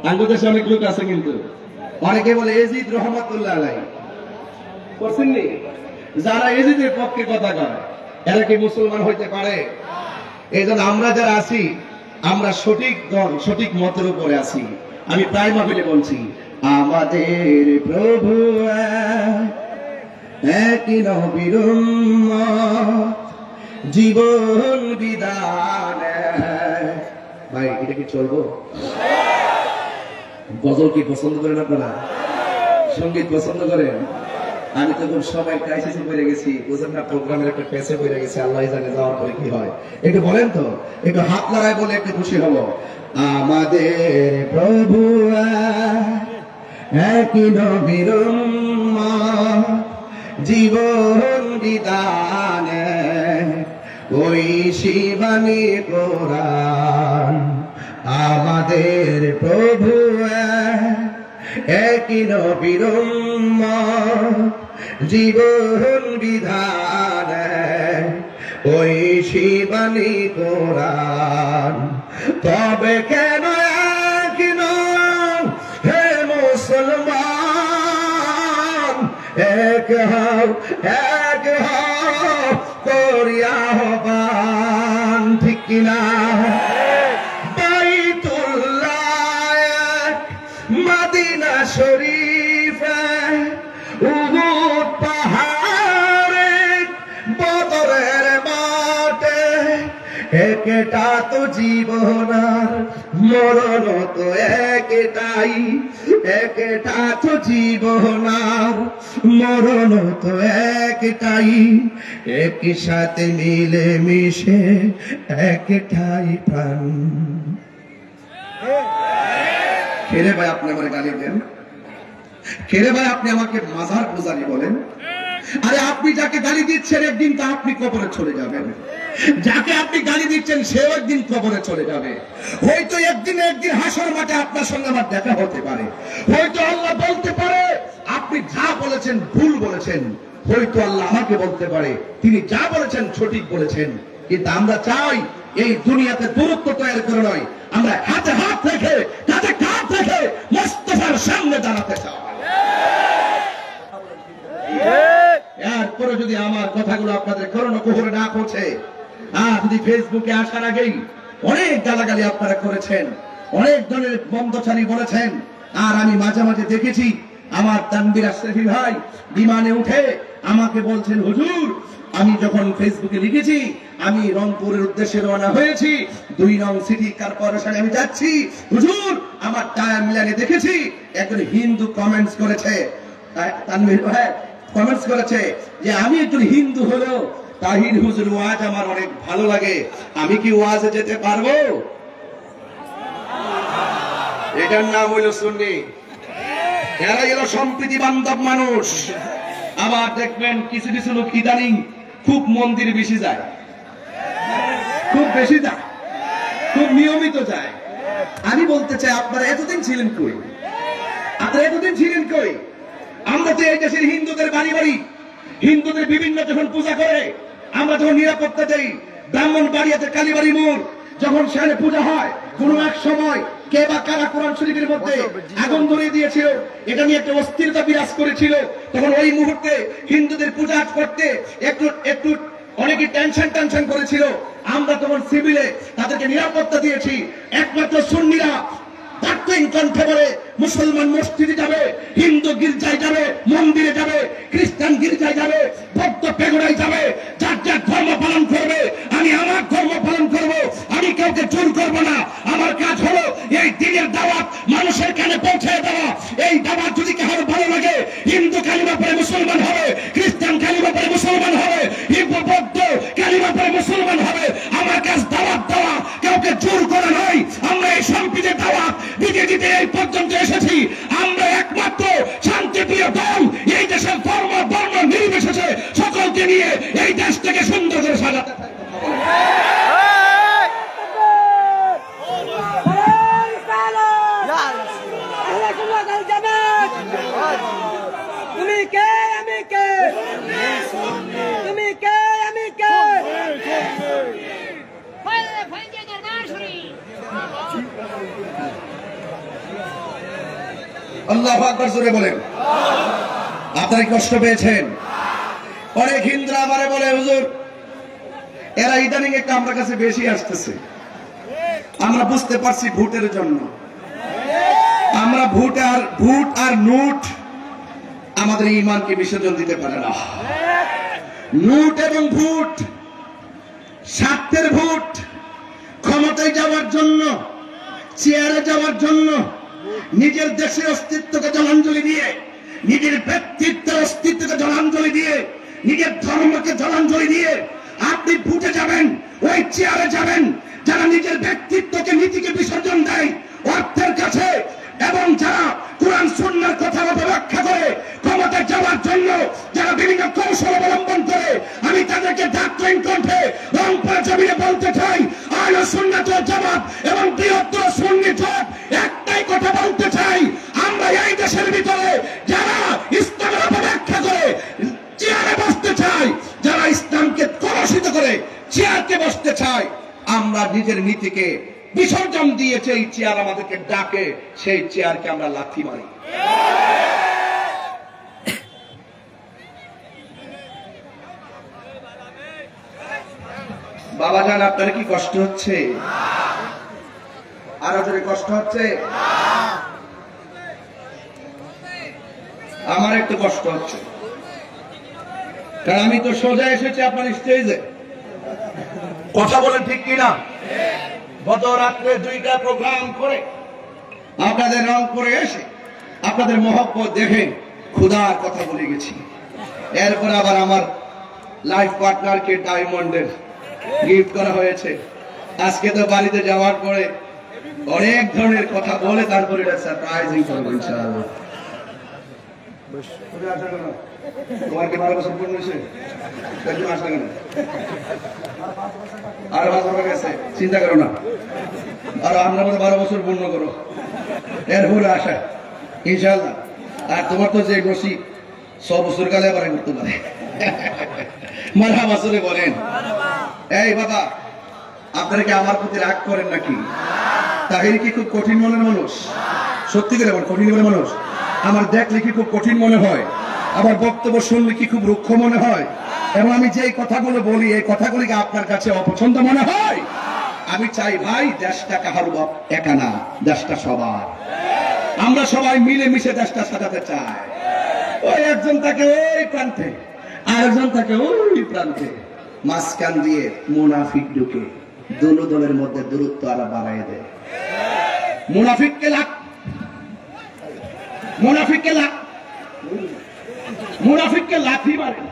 Speaker 2: বাংলাদেশে অনেক লোক আছে কিন্তু অনেকে বলে এজিদ রহমাতুল্লাহ আলাইহি করছেননি। যারা এজিদের পক্ষে কথা কয় এরা কি মুসলমান হইতে পারে? এই জন্য আমরা যারা আছি আমরা সঠিক দল সঠিক মতের উপরে আছি। আমি প্রায় মাহফিলে বলছি আমাদের প্রভু একই নবীর উম্মত জীবন বিধান। ভাই এটা কি চলবো? গজল কি পছন্দ করেন আপনারা? সঙ্গীত পছন্দ করেন? আমি তো খুব সবাই ক্রাইসিসে পড়ে গেছি, বুঝেন না, প্রোগ্রামের একটা পেছে পড়ে গেছে, আল্লাহ জানে যাওয়ার পরে কি হয়। একটু বলেন তো, একটু হাত লড়াই বলে একটু খুশি হব। আমাদের প্রভু একই নবীর উম্মত জীবন বিধান ওই শিবানী কোরআন। আমাদের প্রভু একই নবীর উম্মত জীবন বিধান ওই শিবানী কোরআন। তবে কেন একই নয় হে হও করিয়া হবান, ঠিক কিনা? বাইতুল্লাহ মদিনা শরীফে উহুদ পাহাড়ে বদরের মাঠে একটা তো জীবন আর মরণ তো একটাই, একটা তো জীবন আর মরণ তো একটাই, একই সাথে মিলে মিশে একটাই প্রাণ। খেরে ভাই আপনি আমার গালি দেন? খেরে ভাই আপনি আমাকে মাজার পূজারি বলেন? আরে আপনি যাকে গালি দিচ্ছেন একদিন তা আপনি কবরে চলে যাবেন, যাকে আপনি গালি দিচ্ছেন সেও একদিন কবরে চলে যাবে। হয়তো একদিন হাসর মাঠে আপনার সঙ্গে আমার দেখা হতে পারে, হয়তো আল্লাহ বলতে পারে আপনি যা বলেছেন ভুল বলেছেন, হয়তো আল্লাহ আমাকে বলতে পারে তিনি যা বলেছেন সঠিক বলেছেন। কিন্তু আমরা চাই এই দুনিয়াতে দূরত্ব তৈরি করে নয়, আমরা হাতে হাত রেখে কাঁধে কাঁধ রেখে মোস্তফার সামনে দাঁড়াতে চাই। এরপরে যদি আমার কথাগুলো আপনাদের কর্ণকুহরে না পৌঁছে, যদি ফেসবুকে আসার আগেই অনেক গালাগালি আপনারা করেছেন, অনেক ধরনের বন্ধছানি বলেছেন, আর আমি মাঝে মাঝে দেখেছি আমার তানভীর আশরাফি ভাই বিমানে উঠে আমাকে বলছেন, হুজুর আমি যখন ফেসবুকে লিখেছি আমি রংপুরের উদ্দেশ্যে রওনা হয়েছি, 2 নং সিটি কর্পোরেশনে আমি যাচ্ছি, হুজুর আমার টায়ার মিলানে দেখেছি একজন হিন্দু কমেন্টস করেছে, তানভীর ভাই কমেন্টস করেছে যে আমি একজন হিন্দু হলো তাহির হুজুর ওয়াজ আমার অনেক ভালো লাগে, আমি কি ওয়াজে যেতে পারবো? এটার নাম হইল সুন্নি। এরা এলো সম্প্রীতি বান্ধব মানুষ। আবার দেখবেন কিছু কিছু লোক ইদানিং খুব মন্দিরে বেশি যায়, খুব বেশি যায়, খুব নিয়মিত যায়। আমি বলতে চাই আপনারা এতদিন ছিলেন কই? আপনারা এতদিন ছিলেন কই? আমরা তো এই দেশের হিন্দুদের বাড়ি বাড়ি হিন্দুদের বিভিন্ন যখন পূজা করে আমরা যখন নিরাপত্তা দেই, ব্রাহ্মণবাড়িয়াতে কালীবাড়ি মোড় যখন সেখানে পূজা হয়, কোন এক সময় কে বা কারা কোরআন শরীফের মধ্যে আগুন ধরিয়ে দিয়েছিল, এটা নিয়ে একটা অস্থিরতা বিরাজ করেছিল, তখন ওই মুহূর্তে হিন্দুদের পূজা করতে একটু একটু অনেকে টেনশন করেছিল। আমরা তখন সিভিলে তাদেরকে নিরাপত্তা দিয়েছি। একমাত্র সুন্নিরা কণ্ঠে বলে মুসলমান মসজিদে যাবে, হিন্দু গির্জায় যাবে, মন্দিরে যাবে, খ্রিস্টান গির্জায় যাবে, বৌদ্ধ পেগোড়ায় যাবে, যার যার ধর্ম পালন করবে। আমি আমার ধর্ম পালন করব, আমি কাউকে জোর করব না। আমার কাজ হলো এই দিনের দাওয়াত মানুষের কানে পৌঁছে দেওয়া। এই দাওয়াত যদি কারো ভালো লাগে, হিন্দু কালিমা পড়ে মুসলমান হবে, খ্রিস্টান কালিমা পড়ে মুসলমান হবে, হিন্দু বৌদ্ধ কালিমা পড়ে মুসলমান হবে। আমার কাজ দাওয়াত দেওয়া, কাউকে জোর করা নয়। আমরা এই সম্প্রীতির দাওয়াত দিতে দিতে এই পর্যন্ত এসেছি। আমরা একমাত্র শান্তিপ্রিয় দল, এই দেশের ধর্ম বর্ণ নির্বিশেষে সকলকে নিয়ে এই দেশটাকে সুন্দর করে সাজাতে থাকবে।
Speaker 1: তুমি কে আমি কে, তুমি কে আমি কে,
Speaker 2: আল্লাহু আকবার জোরে বলেন। আপনারা কষ্ট পেয়েছেন? অনেক হিন্দুরা আমারে বলে, হুজুর এরা ইদানিং একটু আমার কাছে বেশি আসতেছে। আমরা বুঝতে পারছি ভোটের জন্য। আমরা ভোট আর নোট আমাদের ঈমানকে বিসর্জন দিতে পারে না। নোট এবং ভোট স্বার্থের ভোট, ক্ষমতায় যাওয়ার জন্য, চেয়ারে যাওয়ার জন্য, নিজের দেশের অস্তিত্বকে জলাঞ্জলি দিয়ে, নিজের ব্যক্তিত্বের অস্তিত্বকে জলাঞ্জলি দিয়ে, নিজের ধর্মকে জলাঞ্জলি দিয়ে আপনি ভোটে যাবেন, ওই চেয়ারে যাবেন যারা নিজের ব্যক্তিত্বকে নীতিকে বিসর্জন দেয় অর্থের কাছে, এবং যারা কোরআন সুন্নাহর কথা ব্যাখ্যা করে ক্ষমতায় যাওয়ার জন্য যারা বিভিন্ন কৌশল অবলম্বন করে, আমি তাদেরকে ডাক্তার কণ্ঠে রংপুরের জমিনে বলতে চাই, আহলে সুন্নাত ওয়াল জামাত এবং বৃহত্তর সুন্নি জোট একটাই কথা বলতে চাই, আমরা এই দেশের ভিতরে যারা ইসলামের অপব্যাখ্যা করে চেয়ারে বসতে চাই, যারা ইসলামকে কলুষিত করে চেয়ারকে বসতে চাই, আমরা নিজের নীতিকে বিসর্জন দিয়ে এই চেয়ার আমাদেরকে ডাকে, সেই চেয়ারকে আমরা লাথি মারি। বাবা জান আপনার কি কষ্ট হচ্ছে? আরো জোরে কষ্ট হচ্ছে? আমার একটু কষ্ট হচ্ছে, কারণ আমি তো সোজা এসেছি আপনার স্টেজে, কথা বলেন ঠিক কিনা? গত রাত্রে 2টা প্রোগ্রাম করে আপনাদের রংপুরে এসে আপনাদের মহব্বত দেখে ক্ষুধার কথা বলে গেছি। এরপর আবার আমার লাইফ পার্টনারকে ডায়মন্ডের গিফট করা হয়েছে। আজকে তো বাড়িতে যাওয়ার পরে অনেক ধরনের কথা বলে তারপরে এটা সারপ্রাইজিং করবো ইনশাআল্লাহ। তোমার কি 12 বছর পূর্ণ হয়েছে? আর 5 বছর গেছে, চিন্তা করো না, আর আমরা 12 বছর পূর্ণ করো, এরপরে আসা ইনশাআল্লাহ। আর তোমার তো যে বসি 100 বছর কালে আবার করতে পারে, মারহাবা বছরে বলেন। এই বাবা, আপনারা কি আমার প্রতি রাগ করেন নাকি? তাহির কি খুব কঠিন মনের মানুষ? সত্যি করে বলেন, কঠিন মনের মানুষ? আমার দেখলে কি খুব কঠিন মনে হয়? আমার বক্তব্য শুনলে কি খুব রুক্ষ মনে হয়? এবং আমি যে কথাগুলো বলি এই কথাগুলি কি আপনার কাছে অপছন্দ মনে হয়? আমি চাই ভাই, দেশটা কাহারু একা না, দেশটা সবার। আমরা সবাই মিলে মিশে দেশটা সাজাতে চাই। ওই একজন থাকে ওই প্রান্তে, আরেকজন থাকে ওই প্রান্তে, মাঝখান দিয়ে মুনাফিক ঢুকে দুনো দলের মধ্যে দূরত্ব আরো বাড়াই দেয়। মুনাফিককে লাথি মারেন,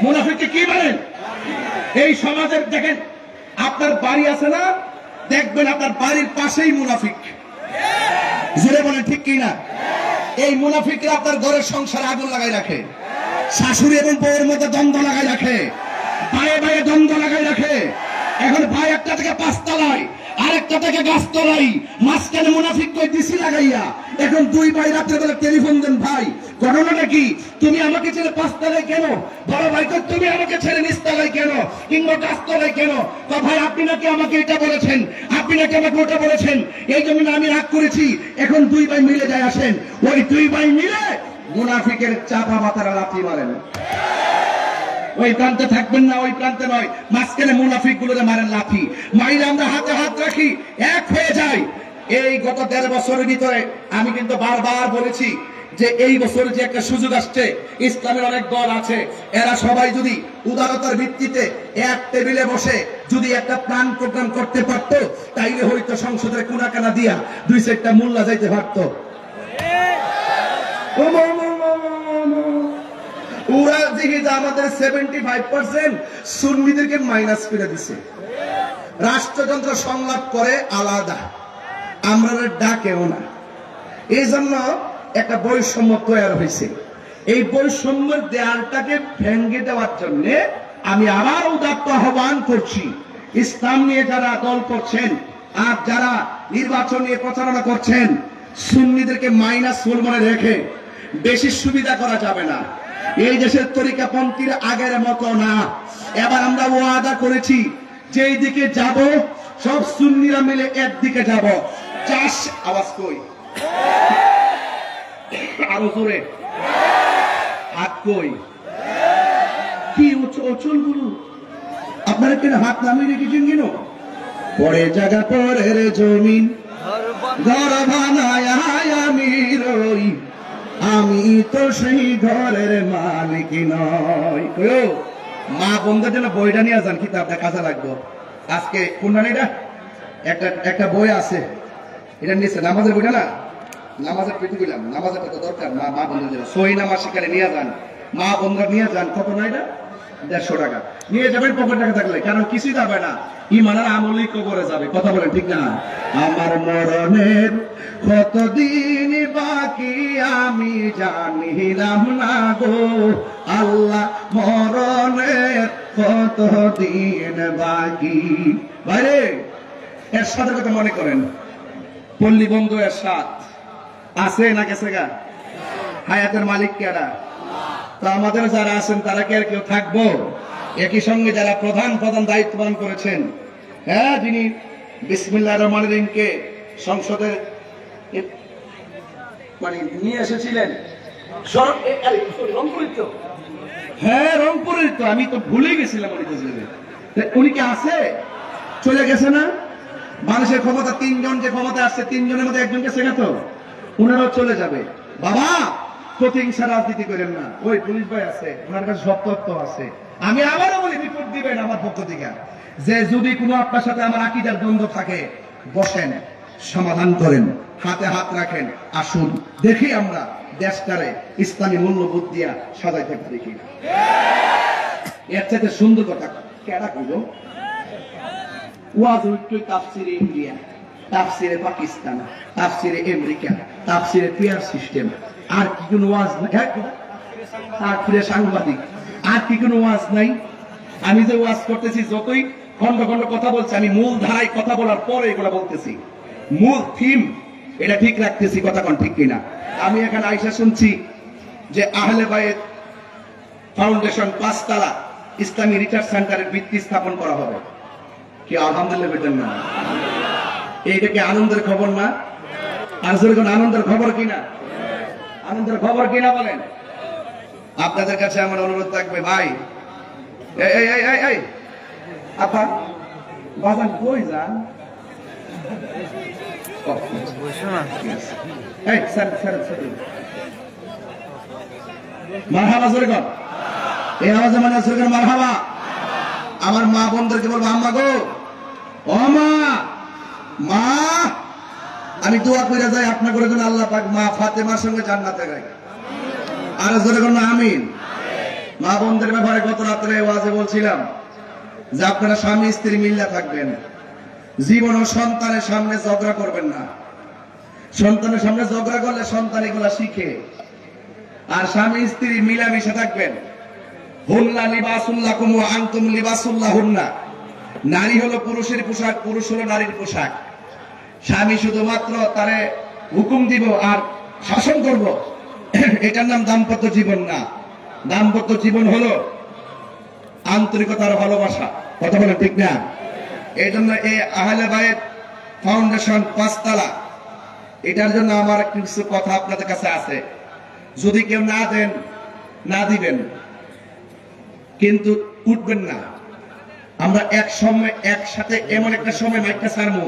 Speaker 2: মুনাফিককে কি মারেন? এই সমাজের দেখেন, আপনার বাড়ি আছে না, দেখবেন আপনার বাড়ির পাশেই মুনাফিক। জোরে বলেন ঠিক কিনা? এই মুনাফিকরা আপনার ঘরের সংসারে আগুন লাগাই রাখে, শাশুড়ি এবং বউয়ের মধ্যে দ্বন্দ্ব লাগাই রাখে, ভাইয়ে ভাইয়ে দ্বন্দ্ব লাগাই রাখে। এখন ভাই একটা থেকে 5 তলায়, আরেকটা থেকে 10 তলায়, মাঝখানে মুনাফিক কই দিছি লাগাইয়া। এখন 2 ভাই রাত্রে বেলা টেলিফোন দেন, ভাই ঘটনাটা কি? তুমি আমাকে ছেড়ে 5 তলায় কেন? বড় ভাই কই তুমি আমাকে ছেড়ে 9 তলায় কেন, কিংবা 10 তলায় কেন? তো ভাই আপনি নাকি আমাকে এটা বলেছেন, আপনি নাকি আমাকে ওটা বলেছেন, এই জন্য আমি রাগ করেছি। এখন 2 ভাই মিলে যায় আসেন, ওই 2 ভাই মিলে মুনাফিকের চাপা মাথার লাথি মারেন। ওই প্রান্তে থাকবেন না, ওই প্রান্তে নয়, মাঝখানে মুনাফিক গুলোরে মারেন লাথি। মাইলে আমরা হাতে হাত রাখি, এক হয়ে যায়। এই গত 1.5 বছরের ভিতরে আমি কিন্তু বারবার বলেছি যে এই বছর যে একটা সুযোগ আসছে, ইসলামের অনেক দল আছে, এরা সবাই যদি উদারতার ভিত্তিতে এক টেবিলে বসে যদি একটা প্ল্যান প্রোগ্রাম করতে পারত, তাইলে হয়তো সংসদের কোনাকানা দিয়া 2-4টা মোল্লা যাইতে পারত। ওরা দেখি যে আমাদের 75% সুন্নিদেরকে মাইনাস করে দিছে। রাষ্ট্রযন্ত্র সংলাপ করে আলাদা, আমরা ডাকেও না। এই জন্য একটা বৈষম্য তৈরি হয়েছে। এই বৈষম্যের দেয়ালটাকে ভেঙে দেওয়ার জন্য আমি আবার উদাত্ত আহ্বান করছি, ইসলাম নিয়ে যারা দল করছেন আর যারা নির্বাচন নিয়ে প্রচারণা করছেন, সুন্নিদেরকে মাইনাস মনে রেখে বেশি সুবিধা করা যাবে না। এই দেশের তরিকাপন্থীর আগের মতো না। এবার আমরা ওয়াদা করেছি যে এই দিকে যাব, সব সুন্নিরা মিলে একদিকে যাব। চাষ আওয়াজ কই, আরো জোরে হাত কই, কি অচল গুরু আপনারা কেন হাত নামিয়ে রেখেছেন কেন? পরে জায়গা পরের জমিন ঘর বানায় আমি রই, আমি তো সেই ঘরের মালিক নয়। মা বন্ধুর জন্য বইটা নিয়ে যান, কিতাবটা কাজে লাগবে। আজকে কোনটা একটা বই আছে, এটা নিয়েছে নামাজের বইটা না, নামাজের পেটে দিলাম, নামাজের তো দরকার, মা বন্ধুর জন্য সহি নামাজ শিকারে নিয়ে যান, মা বন্ধুরা নিয়ে যান। কত না এটা? 150 টাকা নিয়ে যাবেন পকেট টাকা থাকলে, কারণ কিছুই যাবে না, ইমানের আমলই কবরে যাবে। কথা বলেন ঠিক না? আমার মরণের কতদিন বাকি আমি জানিলাম না গো আল্লাহ, মরণের কতদিন বাকি। বাইরে এরশাদের কথা মনে করেন, পল্লী বন্ধু এরশাদ আছে না গেছে গা? হায়াতের মালিক কেডা? তো আমাদের যারা আছেন তারা কি আর কেউ থাকবো? একই সঙ্গে যারা প্রধান দায়িত্ব পালন করেছেন, হ্যাঁ, যিনি বিসমিল্লাহির রহমানির রহিমকে সংসদে মানে নিয়ে এসেছিলেন, রংপুরের তো, হ্যাঁ রংপুরের তো, আমি তো ভুলে গেছিলাম। উনি কি আছে? চলে গেছে না? মানুষের ক্ষমতা, তিনজন যে ক্ষমতা আসছে, তিনজনের মধ্যে একজনকে শেখাতো, উনারাও চলে যাবে। বাবা, প্রতিহিংসা রাজনীতি করেন না। ওই পুলিশ ভাই আছে, ওনার কাছে সব তথ্য আছে। আমি আবারও বলি, রিপোর্ট দিবেন আমার পক্ষ থেকে, যে যদি কোনো আপনার সাথে আমার আকীদার দ্বন্দ্ব থাকে, বসেন, সমাধান করেন, হাতে হাত রাখেন, আসুন দেখি আমরা দেশটারে ইসলামী মূল্যবোধ দিয়া সাজাইতে পারি কিনা। এর চাইতে সুন্দর কথা কেডা কইল? ওয়াজ হইতো তাফসিরে ইন্ডিয়া, তাফসিরে পাকিস্তান, তাফসিরে আমেরিকা, তাফসিরে পেয়ার সিস্টেম। আর কি কোনো ওয়াজ নাই? আর ফিরে সাংবাদিক, আর কি কোনো ওয়াজ নাই? আমি যে ওয়াজ করতেছি, যতই খন্ড খন্ড কথা বলছি, আমি মূল ধারায় কথা বলার পরে এগুলো বলতেছি, মূল থিম এটা ঠিক রাখতেছি। কথা কোন ঠিক কিনা? আমি এখানে আইসা শুনছি যে আহলে বায়েত ফাউন্ডেশন 5 তলা ইসলামী রিসার্চ সেন্টারের ভিত্তি স্থাপন করা হবে। কি আলহামদুলিল্লাহ বলেন না? এইটা কি আনন্দের খবর না? আর যেরকম আনন্দের খবর কিনা? আনন্দের খবর কিনা বলেন? আপনাদের কাছে আমার অনুরোধ থাকবে, ভাই, এই এই এই এই আপা বাজান কই যান? এই স্যার স্যার স্যার মারহাবা জোরে কর। এই আওয়াজে মানে জোরে কর মারহাবা। আমার মা বোনদেরকে বলবো, আম্মা গো, ও মা, মা, আমি দোয়া করে যাই আপনার করে যেন আল্লাহ পাক মা ফাতেমার সঙ্গে জান্নাতে গায়। আর জোরে কর না আমিন। মা বোনদের ব্যাপারে গত রাত্রে ওয়াজে বলছিলাম যে আপনারা স্বামী স্ত্রী মিল্লা থাকবেন, জীবন ও সন্তানের সামনে ঝগড়া করবেন না। সন্তানের সামনে ঝগড়া করলে সন্তান এগুলা শিখে। আর স্বামী স্ত্রী মিলামিশে থাকবেন। হুন্না লিবাসুল্লাকুম ওয়া আনতুম লিবাসুল্লাহুন্না। নারী হলো পুরুষের পোশাক, পুরুষ হলো নারীর পোশাক। স্বামী শুধুমাত্র তারে হুকুম দিব আর শাসন করব, এটার নাম দাম্পত্য জীবন না। দাম্পত্য জীবন হলো আন্তরিকতার ভালোবাসা। কথা বলেন ঠিক না? এই জন্য এই আহলে বায়েত ফাউন্ডেশন 5 তলা, এটার জন্য আমার কিছু কথা আপনাদের কাছে আছে। যদি কেউ না দেন, না দিবেন, কিন্তু উঠবেন না। আমরা এক সময় একসাথে এমন একটা সময় মাইকটা ছাড়বো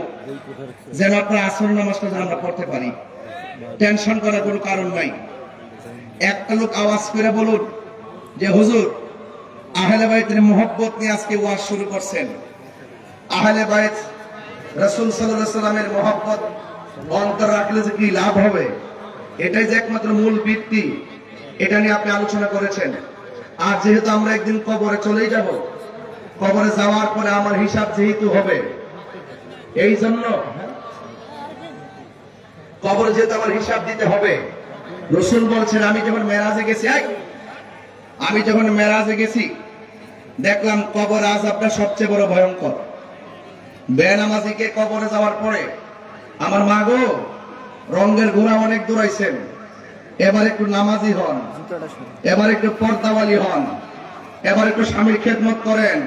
Speaker 2: যেন আপনার আসর নামাজটা যেন আমরা পড়তে পারি। টেনশন করার কোনো কারণ নাই। একটা লোক আওয়াজ করে বলুন যে হুজুর, আহলে বায়েতের মহব্বত নিয়ে আজকে ওয়াজ শুরু করছেন। আহলে বায়েত রাসূল সাল্লাল্লাহু আলাইহি ওয়াসাল্লামের মহব্বত অন্তর রাখলে যে কি লাভ হবে, এটাই যে একমাত্র মূল ভিত্তি। এটা নিয়ে আপনি আলোচনা করেছেন। আর যেহেতু আমরা একদিন কবরে চলেই যাব, কবরে যাওয়ার পরে আমার হিসাব যেহেতু হবে, এই জন্য কবরে যেহেতু আমার হিসাব দিতে হবে, রাসূল বলছেন, আমি যখন মেরাজে গেছি দেখলাম কবর আযাবটা সবচেয়ে বড় ভয়ঙ্কর। বেনামাজিকে কবরে যাওয়ার পরে আমার মা গো, রঙের ঘোড়া অনেক দৌড়াইছেন, এবার একটু নামাজি হন, এবার একটু পর্দাওয়ালি হন, এবার একটু স্বামীর খেদমত করেন।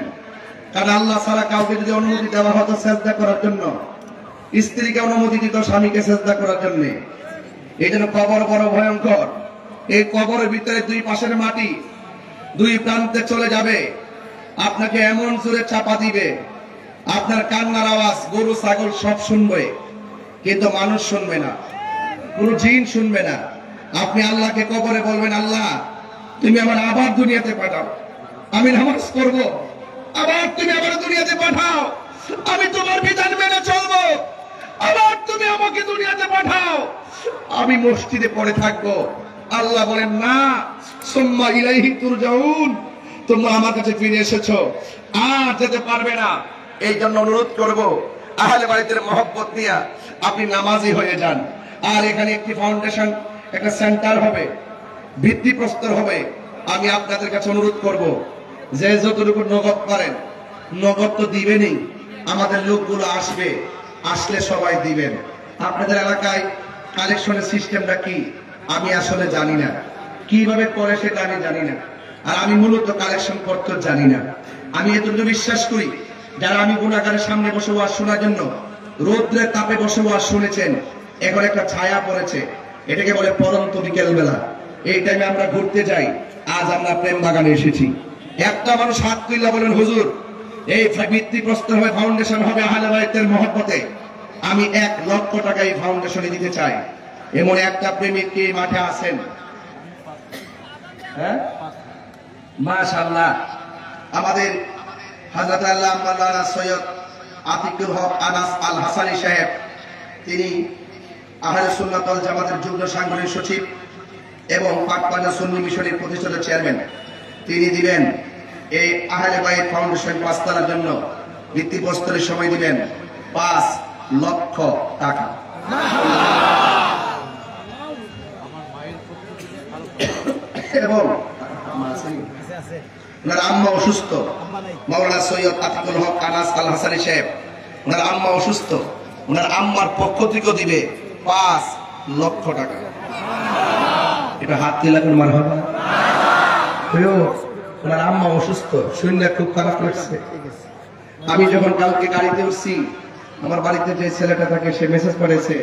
Speaker 2: কারণ আল্লাহ ছাড়া কাউকে যদি অনুমতি দেওয়া হতো সেজদা করার জন্য, স্ত্রীকে অনুমতি দিত স্বামীকে সেজদা করার জন্য। এই জন্য কবর বড় ভয়ঙ্কর। এই কবরের ভিতরে দুই পাশের মাটি দুই প্রান্তে চলে যাবে, আপনাকে এমন জোরে চাপা দিবে, আপনার কান্নার আওয়াজ গরু ছাগল সব শুনবে, কিন্তু মানুষ শুনবে না, কোন জিন শুনবে না। আপনি আল্লাহকে কবরে বলবেন, আল্লাহ তুমি আমার আবার দুনিয়াতে পাঠাও, আমি নামাজ করব, আবার তুমি আমার দুনিয়াতে পাঠাও, আমি তোমার বিধান মেনে চলবো, আবার তুমি আমাকে দুনিয়াতে পাঠাও, আমি মসজিদে পড়ে থাকবো। আল্লাহ বলেন, না, সুম্মা ইলাইহি তুরজাউন, তোমরা আমার কাছে ফিরে এসেছো, আর যেতে পারবে না। এই জন্য অনুরোধ করব, আহলে বায়তের মহব্বত নিয়ে আপনি নামাজি হয়ে যান। আর এখানে একটি ফাউন্ডেশন, একটা সেন্টার হবে, ভিত্তিপ্রস্তর হবে। আমি আপনাদের কাছে অনুরোধ করব, যে যতটুকু নগদ পারেন, নগদ তো দিবেনই, আমাদের লোকগুলো আসবে, আসলে সবাই দিবেন। আপনাদের এলাকায় কালেকশনের সিস্টেমটা কি আমি আসলে জানি না, কিভাবে করে সেটা আমি জানি না। আর আমি মূলত কালেকশন করতে জানি না। আমি এতটুকু বিশ্বাস করি, যারা আমি গুনাহগারের সামনে বসে ওয়াজ শোনার জন্য রৌদ্রের তাপে বসে ওয়াজ শুনেছেন, এখন একটা ছায়া পড়েছে, এটাকে বলে পরন্ত বিকেল বেলা। এই টাইমে আমরা ঘুরতে যাই। আজ আমরা প্রেম বাগানে এসেছি। একটা মানুষ হাত তুললা বলেন, হুজুর এই ভিত্তিপ্রস্তর হবে, ফাউন্ডেশন হবে আহলে বাইতের মহব্বতে। আমি 1 লক্ষ টাকা এই ফাউন্ডেশনে দিতে চাই। এমন একটা প্রেমিক কি মাঠে আছেন? হ্যাঁ, মাশাআল্লাহ। আমাদের হযরত আল্লাহ মাওলানা সৈয়দ আতিকুল হক আনাস আল হাসানী সাহেব, তিনি আহলে সুন্নাত ওয়াল জামাতের যুগ্ম সাংগঠনিক সচিব এবং পাকপানা সুন্নি মিশনের প্রতিষ্ঠাতা চেয়ারম্যান। তিনি দিবেন এই আহলে বাইত ফাউন্ডেশন 5 তলার জন্য ভিত্তিপ্রস্তরের সময় দিবেন 5 লক্ষ টাকা। এবং ওনার আম্মা অসুস্থ, মাওলানা সৈয়দ আতিকুল হক আনাস আল হাসানী সাহেব, ওনার আম্মা অসুস্থ, ওনার আম্মার পক্ষ থেকে দিবে 5 লক্ষ টাকা। এটা হাত দিয়ে লাগবে মারহাবা। ওনার আম্মা অসুস্থ, শুনলে খুব খারাপ লাগছে। আমি যখন কালকে গাড়িতে উঠছি, আমার বাড়িতে যে ছেলেটা থাকে সে মেসেজ করেছে,